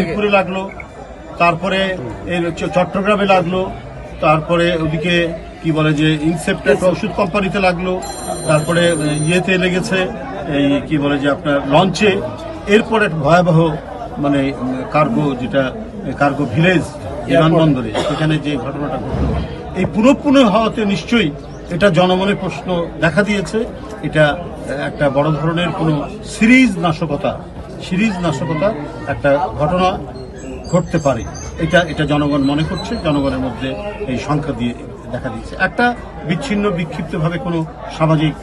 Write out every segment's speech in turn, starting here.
ফরিদপুরে লাগলো, তারপরে চট্টগ্রামে লাগলো, তারপরে ওদিকে কি বলে যে ইনসেপ্ট একটা ওষুধ কোম্পানিতে লাগলো, তারপরে ইয়েতে লেগেছে এই কি বলে যে আপনার লঞ্চে, এরপরে ভয়াবহ মানে কার্গো যেটা কার্গো ভিলেজ বিমানবন্দরে সেখানে যে ঘটনাটা ঘটল, এই পুনঃ হওয়াতে নিশ্চয়ই এটা জনমনে প্রশ্ন দেখা দিয়েছে। এটা একটা বড় ধরনের কোনো সিরিজ নাশকতা একটা ঘটনা ঘটতে পারে, এটা জনগণ মনে করছে। জনগণের মধ্যে এই সংখ্যা দিয়ে দেখা দিয়েছে একটা বিচ্ছিন্ন বিক্ষিপ্তভাবে কোনো সামাজিক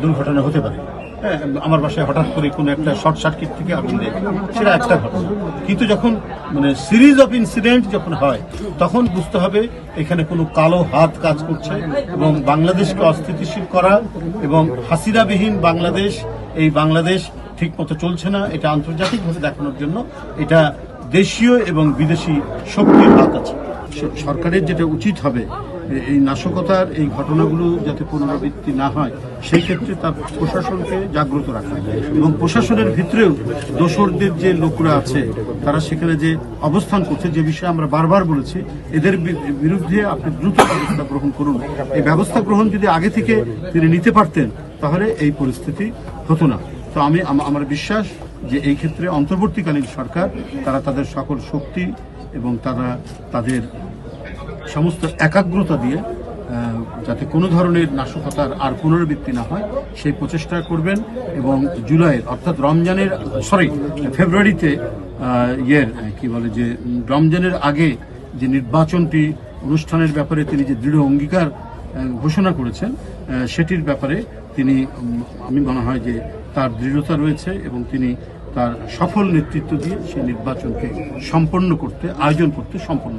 দুর্ঘটনা হতে পারে। হ্যাঁ, আমার বাসায় হঠাৎ করে কোনো একটা শর্ট সার্কিট থেকে আগুন দেয়, সেটা একটা ঘটনা। কিন্তু যখন মানে সিরিজ অফ ইনসিডেন্ট যখন হয়, তখন বুঝতে হবে এখানে কোনো কালো হাত কাজ করছে এবং বাংলাদেশকে অস্থিতিশীল করা এবং হাসিনাবিহীন বাংলাদেশ, এই বাংলাদেশ ঠিক মতো চলছে না, এটা আন্তর্জাতিকভাবে দেখানোর জন্য এটা দেশীয় এবং বিদেশি শক্তির হাত আছে। সরকারের যেটা উচিত হবে, এই নাশকতার এই ঘটনাগুলো যাতে পুনরাবৃত্তি না হয়, সেই ক্ষেত্রে তার প্রশাসনকে জাগ্রত রাখা এবং প্রশাসনের ভিতরেও দোসরদের যে লোকরা আছে তারা সেখানে যে অবস্থান করছে, যে বিষয়ে আমরা বারবার বলেছি, এদের বিরুদ্ধে আপনি দ্রুত ব্যবস্থা গ্রহণ করুন। এই ব্যবস্থা গ্রহণ যদি আগে থেকে তিনি নিতে পারতেন তাহলে এই পরিস্থিতি হতো না। তো আমার বিশ্বাস যে এই ক্ষেত্রে অন্তর্বর্তীকালীন সরকার তারা তাদের সকল শক্তি এবং তারা তাদের সমস্ত একাগ্রতা দিয়ে যাতে কোনো ধরনের নাশকতার আর পুনরাবৃত্তি না হয় সেই প্রচেষ্টা করবেন এবং জুলাইয়ের অর্থাৎ ফেব্রুয়ারিতে কি বলে যে রমজানের আগে যে নির্বাচনটি অনুষ্ঠানের ব্যাপারে তিনি যে দৃঢ় অঙ্গীকার ঘোষণা করেছেন সেটির ব্যাপারে তিনি, আমি মনে হয় যে তার দৃঢ়তা রয়েছে এবং তিনি তার সফল নেতৃত্ব দিয়ে সেই নির্বাচনকে আয়োজন করতে সম্পন্ন